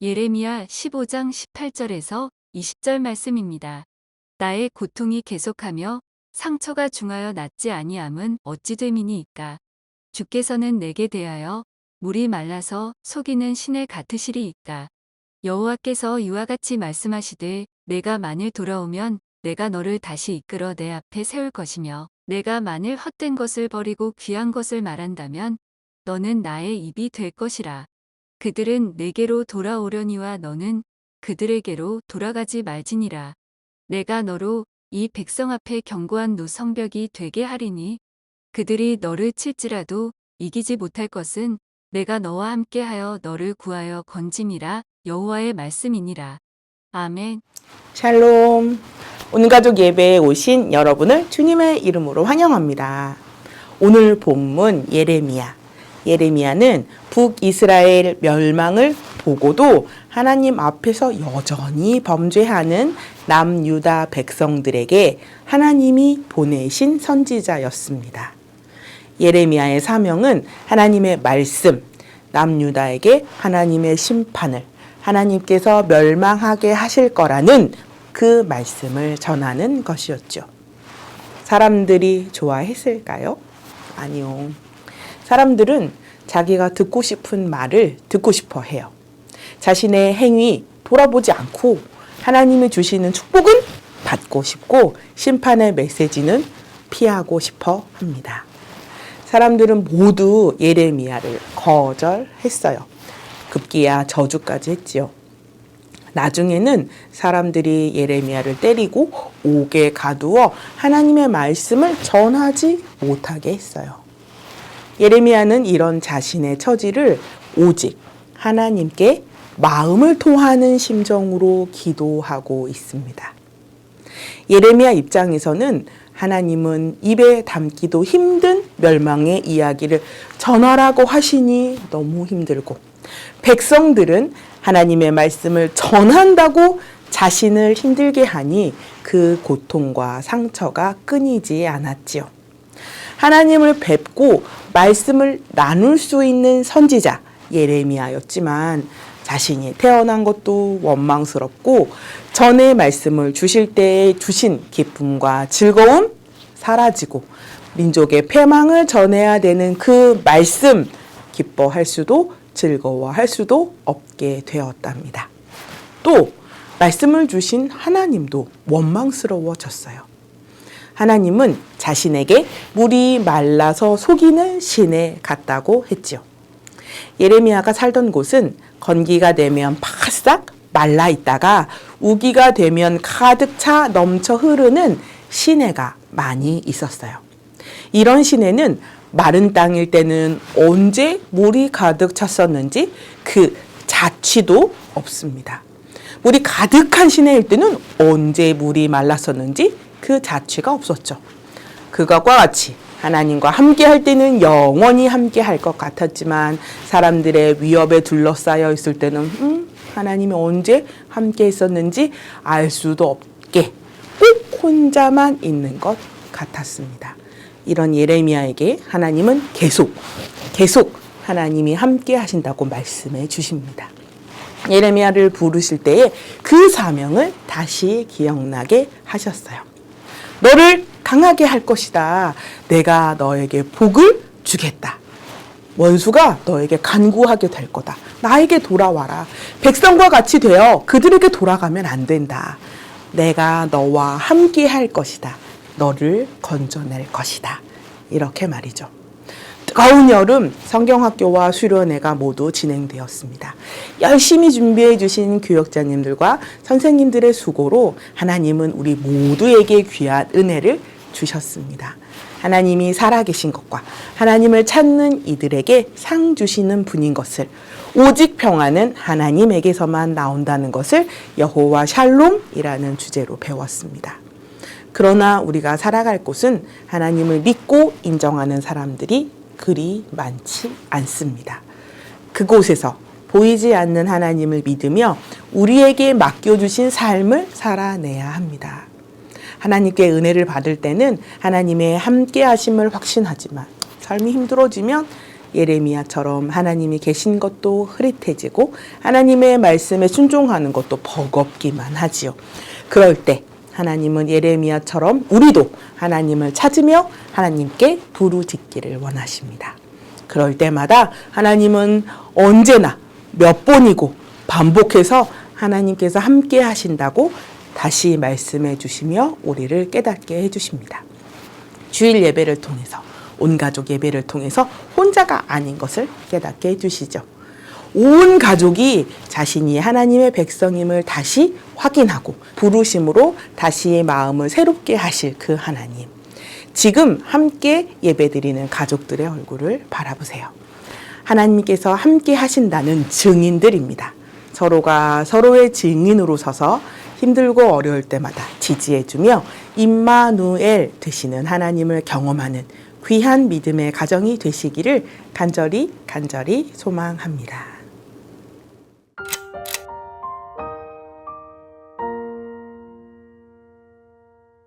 예레미야 15장 18절에서 20절 말씀입니다. 나의 고통이 계속하며 상처가 중하여 낫지 아니함은 어찌 됨이니이까. 주께서는 내게 대하여 물이 말라서 속이는 신을 같으시리이까. 여호와께서 이와 같이 말씀하시되 내가 만일 돌아오면 내가 너를 다시 이끌어 내 앞에 세울 것이며 내가 만일 헛된 것을 버리고 귀한 것을 말한다면 너는 나의 입이 될 것이라. 그들은 내게로 돌아오려니와 너는 그들에게로 돌아가지 말지니라. 내가 너로 이 백성 앞에 견고한 노성벽이 되게 하리니 그들이 너를 칠지라도 이기지 못할 것은 내가 너와 함께하여 너를 구하여 건짐이라. 여호와의 말씀이니라. 아멘. 샬롬. 오늘 가족 예배에 오신 여러분을 주님의 이름으로 환영합니다. 오늘 본문 예레미야. 예레미야는 북이스라엘 멸망을 보고도 하나님 앞에서 여전히 범죄하는 남유다 백성들에게 하나님이 보내신 선지자였습니다. 예레미야의 사명은 하나님의 말씀, 남유다에게 하나님의 심판을 하나님께서 멸망하게 하실 거라는 그 말씀을 전하는 것이었죠. 사람들이 좋아했을까요? 아니요. 사람들은 자기가 듣고 싶은 말을 듣고 싶어 해요. 자신의 행위 돌아보지 않고 하나님이 주시는 축복은 받고 싶고 심판의 메시지는 피하고 싶어 합니다. 사람들은 모두 예레미야를 거절했어요. 급기야 저주까지 했지요. 나중에는 사람들이 예레미야를 때리고 옥에 가두어 하나님의 말씀을 전하지 못하게 했어요. 예레미야는 이런 자신의 처지를 오직 하나님께 마음을 토하는 심정으로 기도하고 있습니다. 예레미야 입장에서는 하나님은 입에 담기도 힘든 멸망의 이야기를 전하라고 하시니 너무 힘들고, 백성들은 하나님의 말씀을 전한다고 자신을 힘들게 하니 그 고통과 상처가 끊이지 않았지요. 하나님을 뵙고 말씀을 나눌 수 있는 선지자 예레미야였지만 자신이 태어난 것도 원망스럽고 전의 말씀을 주실 때에 주신 기쁨과 즐거움 사라지고 민족의 패망을 전해야 되는 그 말씀 기뻐할 수도 즐거워할 수도 없게 되었답니다. 또 말씀을 주신 하나님도 원망스러워졌어요. 하나님은 자신에게 물이 말라서 속이는 신에 같다고 했지요. 예레미야가 살던 곳은 건기가 되면 바싹 말라 있다가 우기가 되면 가득 차 넘쳐 흐르는 시내가 많이 있었어요. 이런 시내는 마른 땅일 때는 언제 물이 가득 찼었는지 그 자취도 없습니다. 물이 가득한 시내일 때는 언제 물이 말랐었는지 그 자취가 없었죠. 그것과 같이 하나님과 함께 할 때는 영원히 함께 할 것 같았지만 사람들의 위협에 둘러싸여 있을 때는 하나님이 언제 함께 있었는지 알 수도 없게 꼭 혼자만 있는 것 같았습니다. 이런 예레미야에게 하나님은 계속 하나님이 함께 하신다고 말씀해 주십니다. 예레미야를 부르실 때에 그 사명을 다시 기억나게 하셨어요. 너를 강하게 할 것이다. 내가 너에게 복을 주겠다. 원수가 너에게 간구하게 될 거다. 나에게 돌아와라. 백성과 같이 되어 그들에게 돌아가면 안 된다. 내가 너와 함께 할 것이다. 너를 건져낼 것이다. 이렇게 말이죠. 뜨거운 여름 성경학교와 수련회가 모두 진행되었습니다. 열심히 준비해 주신 교역자님들과 선생님들의 수고로 하나님은 우리 모두에게 귀한 은혜를 주셨습니다. 하나님이 살아계신 것과 하나님을 찾는 이들에게 상 주시는 분인 것을, 오직 평안은 하나님에게서만 나온다는 것을 여호와 샬롬이라는 주제로 배웠습니다. 그러나 우리가 살아갈 곳은 하나님을 믿고 인정하는 사람들이 그리 많지 않습니다. 그곳에서 보이지 않는 하나님을 믿으며 우리에게 맡겨주신 삶을 살아내야 합니다. 하나님께 은혜를 받을 때는 하나님의 함께 하심을 확신하지만 삶이 힘들어지면 예레미야처럼 하나님이 계신 것도 흐릿해지고 하나님의 말씀에 순종하는 것도 버겁기만 하지요. 그럴 때 하나님은 예레미야처럼 우리도 하나님을 찾으며 하나님께 부르짖기를 원하십니다. 그럴 때마다 하나님은 언제나 몇 번이고 반복해서 하나님께서 함께 하신다고 다시 말씀해 주시며 우리를 깨닫게 해 주십니다. 주일 예배를 통해서, 온 가족 예배를 통해서 혼자가 아닌 것을 깨닫게 해 주시죠. 온 가족이 자신이 하나님의 백성임을 다시 확인하고 부르심으로 다시 마음을 새롭게 하실 그 하나님. 지금 함께 예배드리는 가족들의 얼굴을 바라보세요. 하나님께서 함께 하신다는 증인들입니다. 서로가 서로의 증인으로 서서 힘들고 어려울 때마다 지지해주며 임마누엘 되시는 하나님을 경험하는 귀한 믿음의 가정이 되시기를 간절히 소망합니다.